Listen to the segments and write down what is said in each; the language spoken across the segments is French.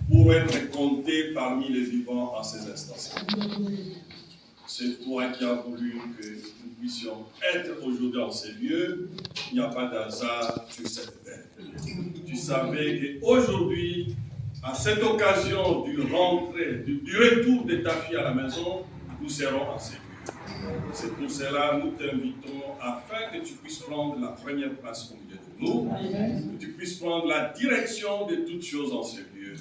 pour être compté parmi les vivants en ces instants. C'est toi qui as voulu que nous puissions être aujourd'hui en ces lieux. Il n'y a pas d'hasard sur cette terre. Tu savais qu'aujourd'hui, à cette occasion du retour de ta fille à la maison, nous serons en ces lieux. C'est pour cela que nous t'invitons afin que tu puisses prendre la première place au milieu de nous, que tu puisses prendre la direction de toutes choses en ces lieux.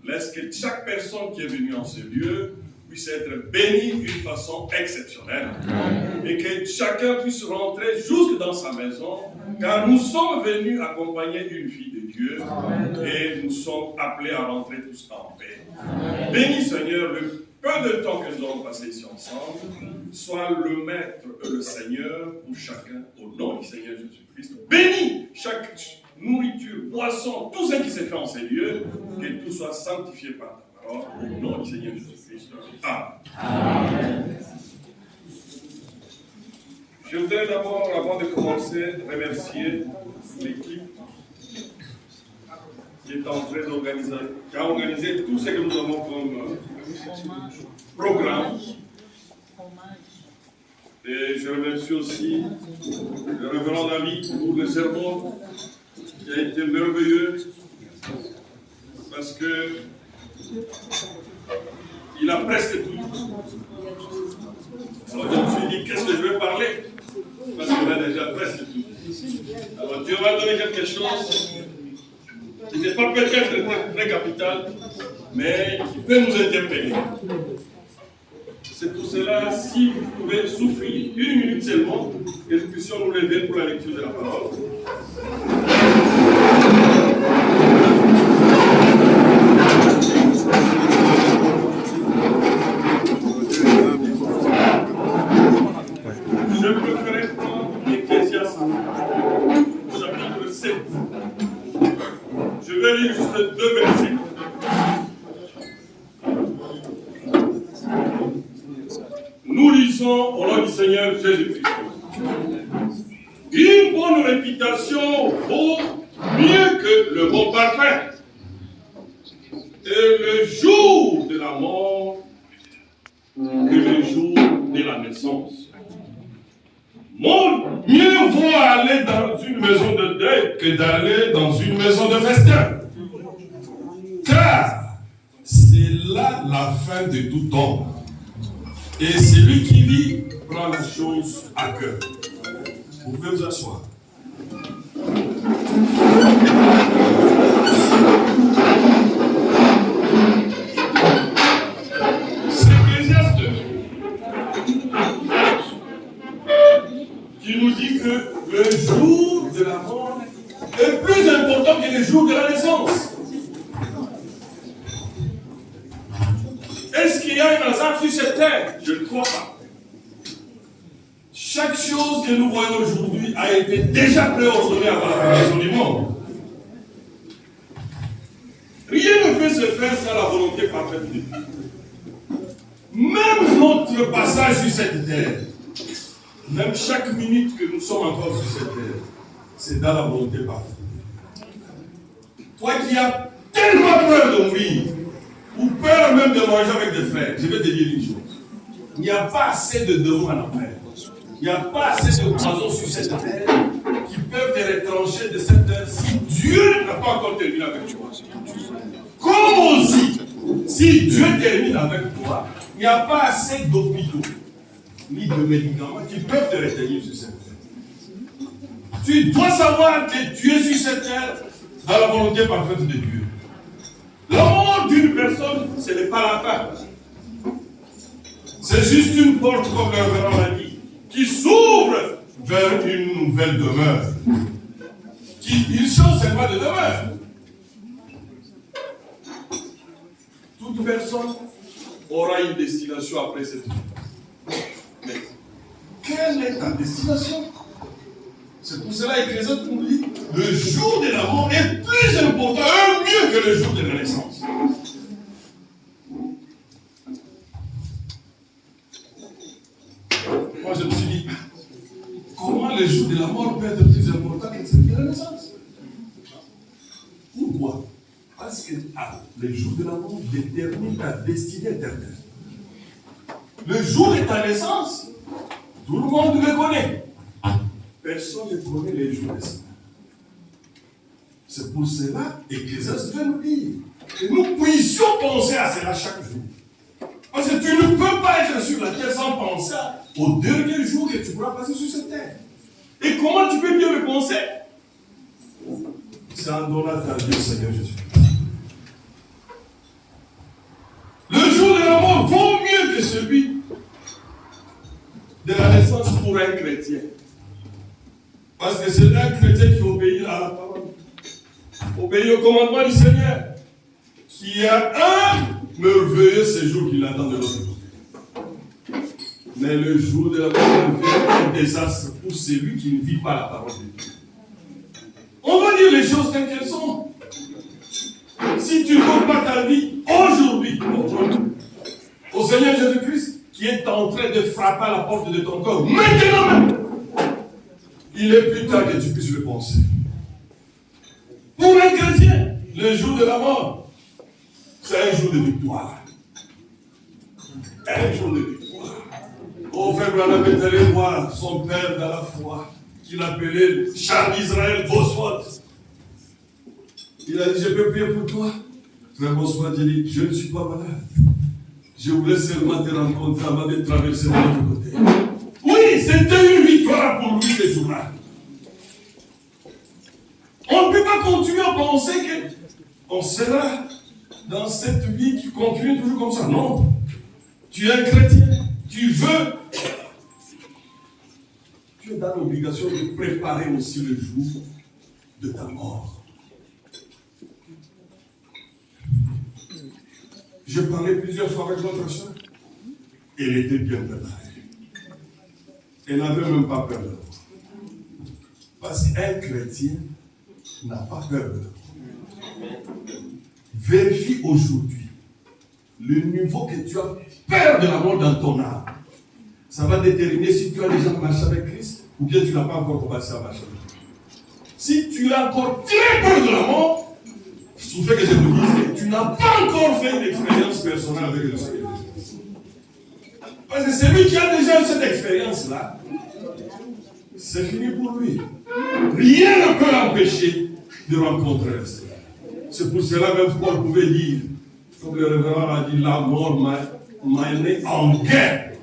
Laisse que chaque personne qui est venue en ce lieu puisse être bénie d'une façon exceptionnelle. Et que chacun puisse rentrer jusque dans sa maison, car nous sommes venus accompagner une fille de Dieu et nous sommes appelés à rentrer tous en paix. Bénis Seigneur le peu de temps que nous avons passé ici ensemble, sois le Maître et le Seigneur pour chacun au nom du Seigneur Jésus-Christ. Bénis chaque nourriture, boisson, tout ce qui s'est fait en ces lieux, que tout soit sanctifié par ta parole, au nom du Seigneur Jésus-Christ. Amen. Je voudrais d'abord, avant de commencer, remercier l'équipe qui est en train d'organiser, qui a organisé tout ce que nous avons comme programme. Et je remercie aussi le révérend David pour le sermon qui a été merveilleux parce que il a presque tout. Alors je me suis dit, qu'est-ce que je vais parler? Parce qu'il a déjà presque tout. Alors Dieu va donner quelque chose qui n'est pas peut-être très capital, mais qui peut nous interpeller. C'est pour cela, si vous pouvez souffrir une minute seulement, que nous puissions nous lever pour la lecture de la parole. Je préférais prendre l'Ecclésiaste, chapitre 7. Je vais lire juste 2 versets. Nous lisons au nom du Seigneur Jésus-Christ. Une bonne réputation vaut mieux que le mot parfait. Et le jour de la mort que le jour de la naissance. Mieux vaut aller dans une maison de deuil que d'aller dans une maison de festin. Car c'est là la fin de tout homme. Et celui qui vit prend la chose à cœur. Vous pouvez vous asseoir. C'est Ecclésiaste qui nous dit que le jour de la mort est plus important que le jour de la naissance. Est-ce qu'il y a un hasard sur cette terre? Je ne crois pas. Chaque chose que nous voyons aujourd'hui a été déjà préordonnée avant la création du monde. Rien ne peut se faire sans la volonté parfaite de Dieu. Même notre passage sur cette terre, même chaque minute que nous sommes encore sur cette terre, c'est dans la volonté parfaite. Toi qui as tellement peur de mourir, ou peur même de manger avec des frères, je vais te dire une chose. Il n'y a pas assez de démons en enfer. Il n'y a pas assez de poisons sur cette terre qui peuvent te retrancher de cette terre si Dieu n'a pas encore terminé avec toi. Comme aussi, si Dieu termine avec toi, il n'y a pas assez d'hôpitaux ni de médicaments qui peuvent te retenir sur cette terre. Tu dois savoir que tu es sur cette terre dans la volonté parfaite de Dieu. La mort d'une personne, ce n'est pas la fin. C'est juste une porte, comme le révérend l'a dit, qui s'ouvre vers une nouvelle demeure. Une chose, c'est pas de demeure. Toute personne aura une destination après cette vie. Mais quelle est ta destination? C'est pour cela que les autres nous disent le jour de la mort est plus important, mieux que le jour de la naissance. Moi, je me suis dit, comment le jour de la mort peut être plus important que celui de la naissance? Pourquoi? Parce que le jour de la mort détermine ta destinée éternelle. Le jour de ta naissance, tout le monde le connaît. Personne ne connaît les jours de sa mort. C'est pour cela qu'Ecclésiaste veut nous dire que nous puissions penser à cela chaque jour. Parce que tu ne peux pas être sur la terre sans penser au dernier jour que tu pourras passer sur cette terre. Et comment tu peux mieux le penser? C'est en donnant ta vie au Seigneur Jésus. Le jour de la mort vaut mieux que celui de la naissance pour un chrétien. Parce que c'est un chrétien qui obéit à la parole. Obéit au commandement du Seigneur. Qui a un merveilleux séjour qui l'attend de l'autre côté. Mais le jour de la mort devient un désastre pour celui qui ne vit pas la parole de Dieu. On va dire les choses telles qu'elles sont. Si tu ne donnes pas ta vie aujourd'hui, au Seigneur Jésus-Christ, qui est en train de frapper à la porte de ton corps, maintenant même, il est plus tard que tu puisses le penser. Pour un chrétien, le jour de la mort, c'est un jour de victoire. Un jour de victoire. Au frère Branham est allé voir son père dans la foi, qu'il appelait Charles Israël Bosworth. Il a dit, je peux prier pour toi. Frère Bosworth, il dit, je ne suis pas malade. Je voulais seulement te rencontrer avant de traverser de l'autre côté. Oui, c'était une victoire pour lui ce jour-là. On ne peut pas continuer à penser qu'on sera dans cette vie qui continue toujours comme ça. Non. Tu es un chrétien. Tu veux. Tu es dans l'obligation de préparer aussi le jour de ta mort. J'ai parlé plusieurs fois avec notre soeur. Elle était bien préparée. Elle n'avait même pas peur de la mort. Parce qu'un chrétien n'a pas peur de la mort. Vérifie aujourd'hui le niveau que tu as peur de la mort dans ton âme. Ça va déterminer si tu as déjà marché avec Christ ou bien tu n'as pas encore commencé à marcher avec Christ. Si tu as encore très peur de la mort, il faut que je vous dise que tu n'as pas encore fait une expérience personnelle avec le Seigneur. Parce que celui qui a déjà eu cette expérience-là, c'est fini pour lui. Rien ne peut l'empêcher de rencontrer le Seigneur. C'est pour cela même Paul pouvait dire, comme le révérend a dit, la mort m'a mené en guerre.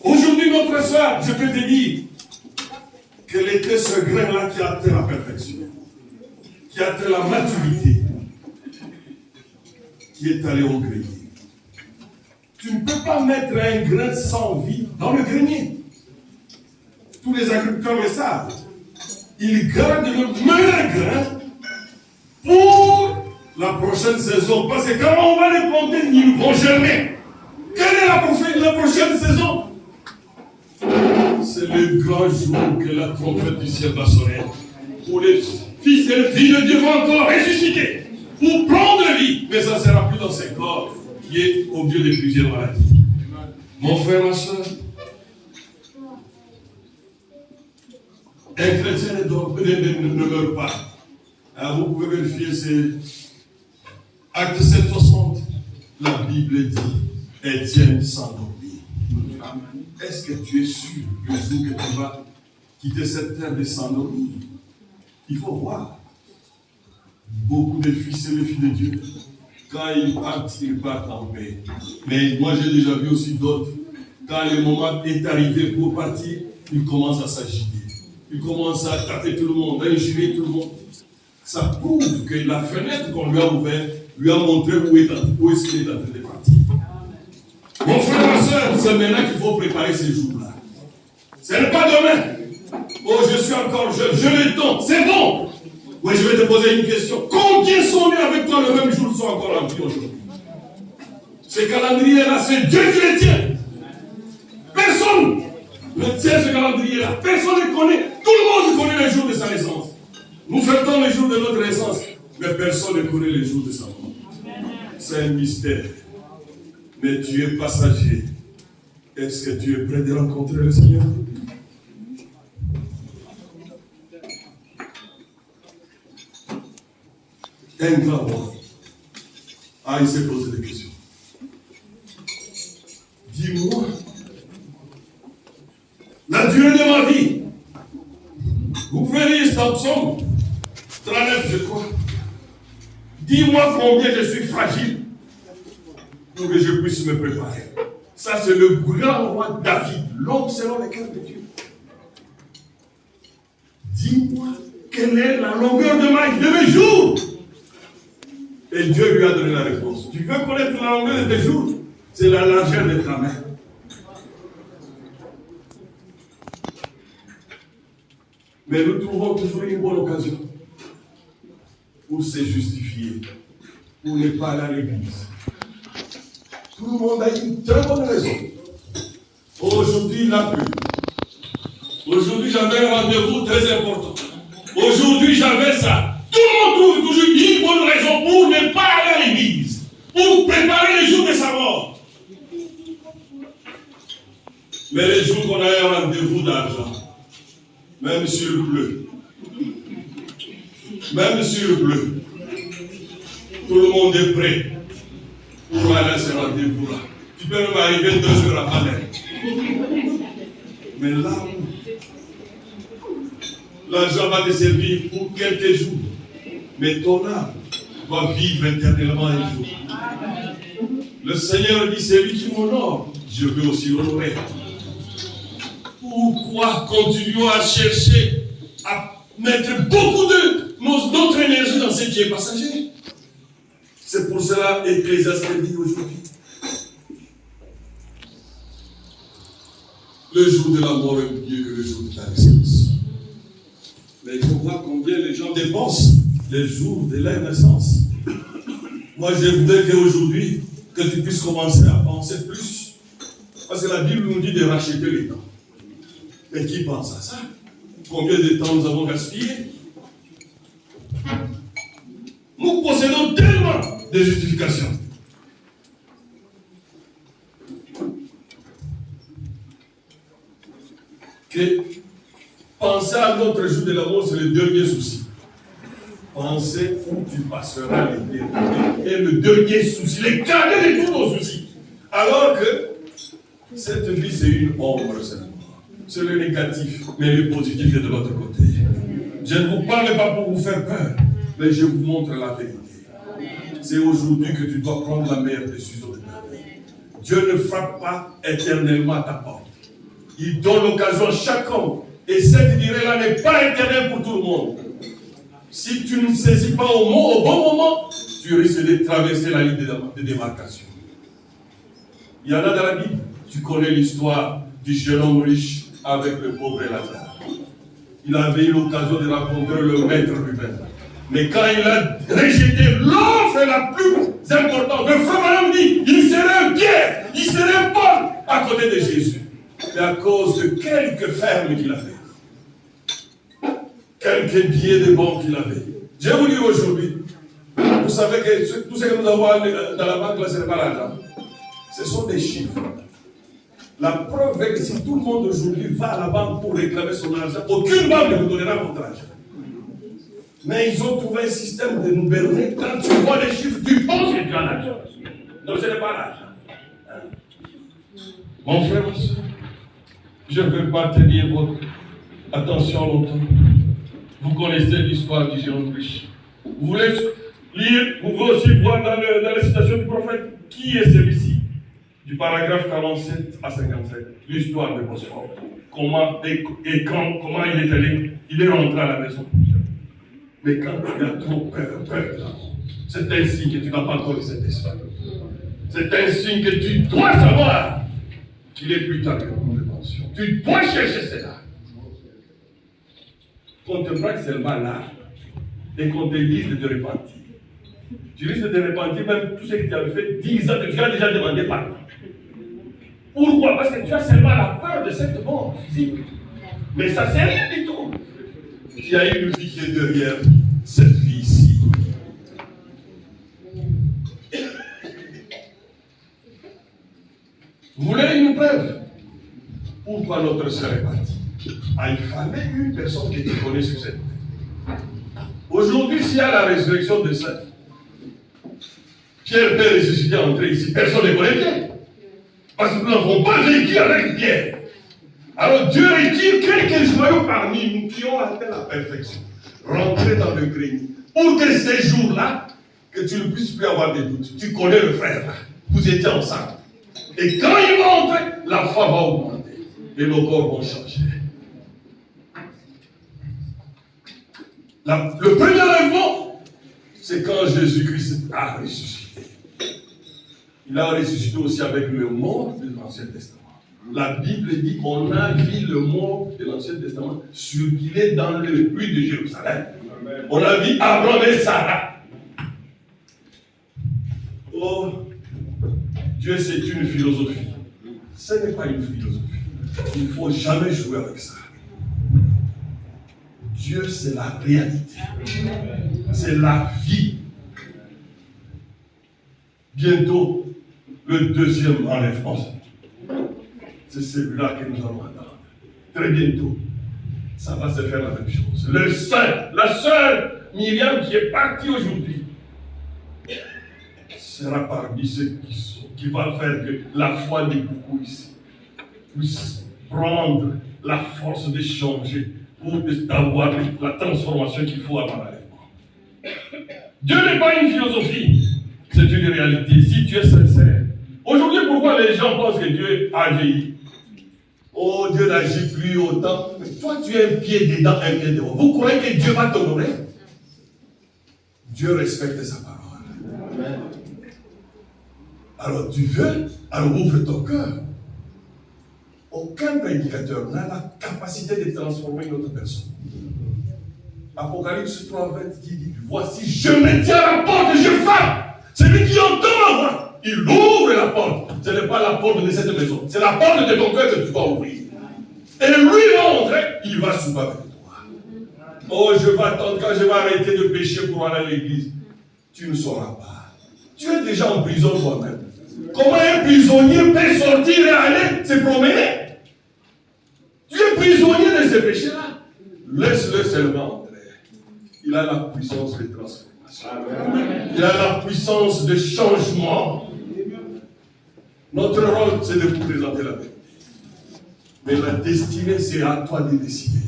Aujourd'hui, notre soeur, je peux te dire, quel était ce grain-là qui a atteint la perfection, qui a atteint la maturité, qui est allé au grenier. Tu ne peux pas mettre un grain sans vie dans le grenier. Tous les agriculteurs le savent. Ils gardent le meilleur grain pour la prochaine saison. Parce que quand on va les planter, ils vont germer. Quelle est la prochaine saison? C'est le grand jour que la trompette du ciel va sonner. Pour les fils et les filles de Dieu vont encore ressusciter. Pour prendre vie. Mais ça ne sera plus dans ces corps qui est au milieu de plusieurs maladies. Mon frère, ma soeur, un chrétien ne meurt pas. Alors vous pouvez vérifier, c'est Acte 7:60. La Bible dit, Étienne s'endormit. Est-ce que tu es sûr que le jour que tu vas quitter cette terre de s'endormir? Il faut voir. Beaucoup de fils et de filles de Dieu, quand ils partent en paix. Mais moi j'ai déjà vu aussi d'autres, quand le moment est arrivé pour partir, ils commencent à s'agiter. Ils commencent à taper tout le monde, à injurer tout le monde. Ça prouve que la fenêtre qu'on lui a ouverte lui a montré où est-ce qu'il est en train de partir. Mon frère, ma soeur, c'est maintenant qu'il faut préparer ces jours-là. Ce n'est pas demain. Oh, je suis encore jeune, je l'ai temps, c'est bon. Oui, je vais te poser une question. Combien sont nés avec toi le même jour sont encore en vie aujourd'hui? Ce calendrier-là, c'est Dieu qui les tient. Personne ne tient ce calendrier-là. Personne ne connaît. Tout le monde connaît les jours de sa naissance. Nous fêtons les jours de notre naissance, mais personne ne connaît les jours de sa mort. C'est un mystère. Mais tu es passager. Est-ce que tu es prêt de rencontrer le Seigneur? Un grand roi Ah, il s'est posé des questions. Dis-moi, la durée de ma vie. Vous verrez dans Psaume 39, je crois. Dis-moi combien je suis fragile pour que je puisse me préparer. Ça, c'est le grand roi David, l'homme selon le cœur de Dieu. Dis-moi quelle est la longueur de mes jours. Et Dieu lui a donné la réponse. Tu veux connaître la longueur de tes jours? C'est la largeur de ta main. Mais nous trouvons toujours une bonne occasion pour se justifier, pour ne pas aller à l'église. Tout le monde a une très bonne raison. Aujourd'hui, il a plu. Aujourd'hui, j'avais un rendez-vous très important. Aujourd'hui, j'avais ça. Tout le monde trouve toujours une bonne raison pour ne pas aller à l'église, pour préparer le jour de sa mort. Mais les jours qu'on a un rendez-vous d'argent, même s'il pleut, tout le monde est prêt pour aller à ce rendez-vous-là. Tu peux même arriver 2 heures avant l'heure. Mais là où l'argent va te servir pour quelques jours, mais ton âme va vivre éternellement un jour. Le Seigneur dit, c'est lui qui m'honore, je veux aussi l'honorer. Pourquoi continuons à chercher à mettre beaucoup de notre énergie dans ce qui est passager? C'est pour cela qu'Ecclésiaste dit aujourd'hui, le jour de la mort est mieux que le jour de la naissance. Mais il faut voir combien les gens dépensent les jours de leur naissance. Moi, je voudrais qu'aujourd'hui, que tu puisses commencer à penser plus. Parce que la Bible nous dit de racheter les temps. Mais qui pense à ça? Combien de temps nous avons gaspillé? Nous possédons tellement de justifications. Que penser à notre jour de la mort, c'est le dernier souci. Penser où tu passeras l'éternité est le dernier souci, le cadet de tous nos soucis. Alors que cette vie, c'est une ombre seulement. C'est le négatif, mais le positif est de l'autre côté. Je ne vous parle pas pour vous faire peur, mais je vous montre la vérité. C'est aujourd'hui que tu dois prendre la meilleure décision de ta vie. Dieu ne frappe pas éternellement à ta porte. Il donne l'occasion à chaque homme. Et cette durée-là n'est pas éternelle pour tout le monde. Si tu ne saisis pas au bon moment, tu risques de traverser la ligne de démarcation. Il y en a dans la Bible. Tu connais l'histoire du jeune homme riche avec le pauvre Lazare. Il avait eu l'occasion de rencontrer le maître lui-même. Mais quand il a rejeté l'offre la plus importante, le frère Branham dit, il serait Pierre, il serait Paul à côté de Jésus. C'est à cause de quelques fermes qu'il avait. Quelques billets de banque qu'il avait. Je vais vous dire aujourd'hui, vous savez que tout ce que nous avons dans la banque, là, ce n'est pas l'argent. Ce sont des chiffres. La preuve est que si tout le monde aujourd'hui va à la banque pour réclamer son argent, aucune banque ne vous donnera votre argent. Mais ils ont trouvé un système de nous berner. Quand tu vois les chiffres, tu penses que tu as l'argent. Donc ce n'est pas l'argent. Mon frère, je ne vais pas tenir votre attention longtemps. Vous connaissez l'histoire du jeune riche. Vous voulez lire, vous pouvez aussi voir dans la citation du prophète qui est celui-ci. Du paragraphe 47 à 57, l'histoire de Bosphore. Comment il est allé, il est rentré à la maison. Mais quand tu as trop peur, c'est un signe que tu n'as pas encore le Saint-Esprit. C'est un signe que tu dois savoir qu'il est plus tard que notre pension. Tu dois chercher cela. Qu'on te braque seulement là et qu'on te dise de te repentir. Tu risques de te repentir même tout ce que tu avais fait 10 ans que tu as déjà demandé pardon. Pourquoi? Parce que tu as seulement la peur de cette mort physique. Mais ça, c'est rien du tout. Il y a une vie qui est derrière cette vie ici. Vous voulez une preuve? Pourquoi notre sœur est partie? Ah, il fallait une personne qui te connaît sur cette terre. Aujourd'hui, s'il y a la résurrection de ça, Pierre peut ressusciter, entrer ici, personne ne connaît Pierre. Parce que nous n'avons pas vécu avec Pierre. Alors Dieu retire quelques joyaux parmi nous qui ont atteint la perfection. Rentrer dans le grenier. Pour que ces jours-là, que tu ne puisses plus avoir de doutes. Tu connais le frère là. Vous étiez ensemble. Et quand il va entrer, la foi va augmenter. Et nos corps vont changer. Le premier événement, c'est quand Jésus-Christ a ressuscité. Il a ressuscité aussi avec le mort de l'Ancien Testament. La Bible dit qu'on a vu le mort de l'Ancien Testament circuler dans le puits de Jérusalem. Amen. On a vu Abraham et Sarah. Oh, Dieu c'est une philosophie. Ce n'est pas une philosophie. Il ne faut jamais jouer avec ça. Dieu c'est la réalité. C'est la vie. Bientôt, le deuxième enlèvement. C'est celui-là que nous allons attendre. Très bientôt, ça va se faire la même chose. Le saint, la sœur Myriam qui est partie aujourd'hui, sera parmi ceux qui vont faire que la foi de beaucoup ici puisse prendre la force de changer pour avoir la transformation qu'il faut avant l'enlèvement. Dieu n'est pas une philosophie, c'est une réalité. Si tu es sincère. Aujourd'hui, pourquoi les gens pensent que Dieu a vieilli? Oh, Dieu n'agit plus autant. Mais toi, tu as un pied dedans, un pied dehors. Vous croyez que Dieu va t'honorer? Dieu respecte sa parole. Amen. Alors, tu veux? Alors, ouvre ton cœur. Aucun prédicateur n'a la capacité de transformer une autre personne. Apocalypse 3:20 qui dit, voici, je me tiens à la porte et je frappe. Celui qui entend ma voix, il ouvre la porte. Ce n'est pas la porte de cette maison, c'est la porte de ton cœur que tu dois ouvrir. Et lui va entrer, il va souper avec toi. Oh, je vais attendre quand je vais arrêter de pécher pour aller à l'église. Tu ne sauras pas. Tu es déjà en prison toi-même. Comment un prisonnier peut sortir et aller se promener? Tu es prisonnier de ce péché-là. Laisse-le seulement entrer. Il a la puissance de transformation. Il a la puissance de changement. Notre rôle, c'est de vous présenter la vérité. Mais la destinée, c'est à toi de décider.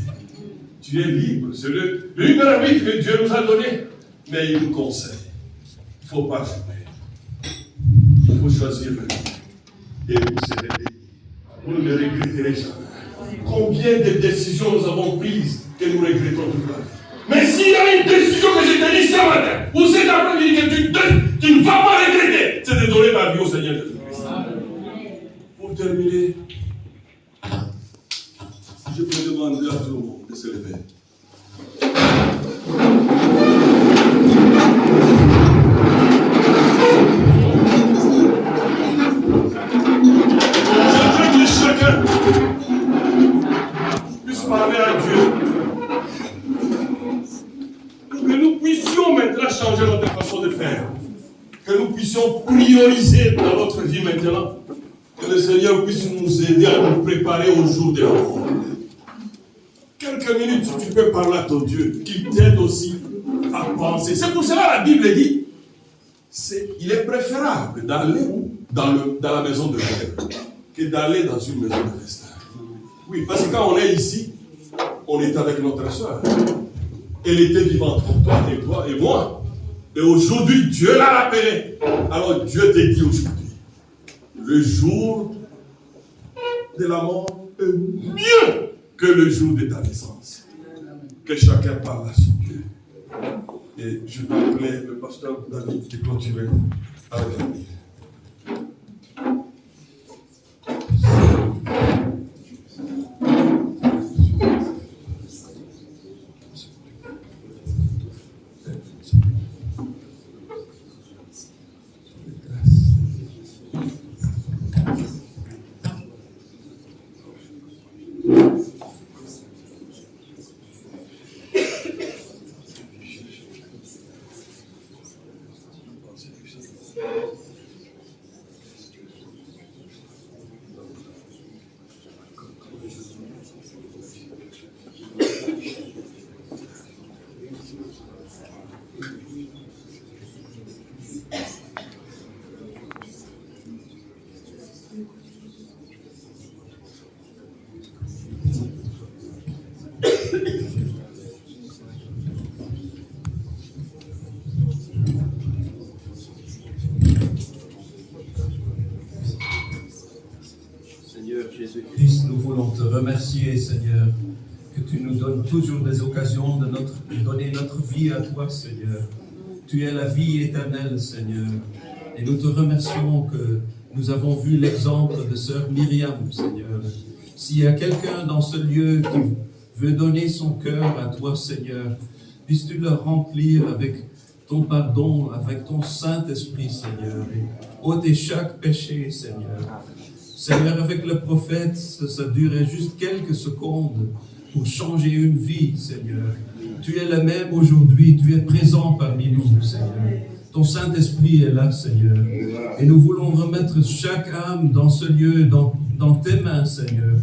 Tu es libre. C'est le libre arbitre que Dieu nous a donné. Mais il nous conseille. Il ne faut pas jouer. Il faut choisir le bien. Et vous serez bénis. Vous ne le regretterez jamais. Combien de décisions nous avons prises que nous regrettons toute la vie. Mais s'il y a une décision que je te dis ce matin, ou cet après-midi que tu ne vas pas regretter, c'est de donner ta vie au Seigneur Jésus-Christ. Pour terminer, je peux demander à tout le monde de se lever. Je veux que chacun puisse parler à Dieu. Pour que nous puissions maintenant changer notre façon de faire. Que nous puissions prioriser dans notre vie maintenant. Que le Seigneur puisse nous aider à nous préparer au jour de la mort. Quelques minutes, tu peux parler à ton Dieu, qu'il t'aide aussi à penser. C'est pour cela la Bible dit, il est préférable d'aller dans la maison de Dieu que d'aller dans une maison de festin. Oui, parce que quand on est ici, on est avec notre soeur. Elle était vivante pour toi et moi. Et aujourd'hui, Dieu l'a rappelé. Alors Dieu te dit aujourd'hui, le jour de la mort est mieux que le jour de ta naissance. Que chacun parle à son Dieu. Et je vais appeler le pasteur David qui continue avec lui. Jésus-Christ, nous voulons te remercier, Seigneur, que tu nous donnes toujours des occasions de donner notre vie à toi, Seigneur. Tu es la vie éternelle, Seigneur. Et nous te remercions que nous avons vu l'exemple de sœur Myriam, Seigneur. S'il y a quelqu'un dans ce lieu qui veut donner son cœur à toi, Seigneur, puisses-tu le remplir avec ton pardon, avec ton Saint-Esprit, Seigneur. Et ôter chaque péché, Seigneur. Seigneur, avec le prophète, ça durait juste quelques secondes pour changer une vie, Seigneur. Tu es le même aujourd'hui, tu es présent parmi nous, Seigneur. Ton Saint-Esprit est là, Seigneur. Et nous voulons remettre chaque âme dans ce lieu, dans tes mains, Seigneur.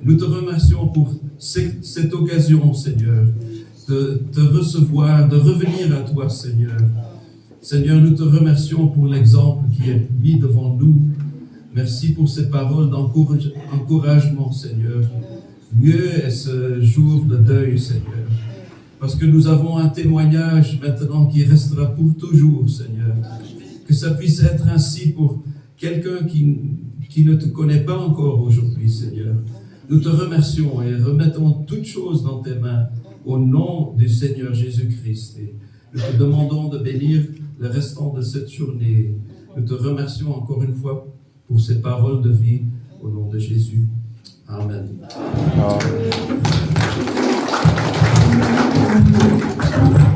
Nous te remercions pour cette occasion, Seigneur, de te recevoir, de revenir à toi, Seigneur. Seigneur, nous te remercions pour l'exemple qui est mis devant nous. Merci pour ces paroles d'encouragement, Seigneur. Mieux est ce jour de deuil, Seigneur. Parce que nous avons un témoignage maintenant qui restera pour toujours, Seigneur. Que ça puisse être ainsi pour quelqu'un qui ne te connaît pas encore aujourd'hui, Seigneur. Nous te remercions et remettons toutes choses dans tes mains au nom du Seigneur Jésus-Christ. Et nous te demandons de bénir le restant de cette journée. Nous te remercions encore une fois pour ces paroles de vie au nom de Jésus. Amen. Amen.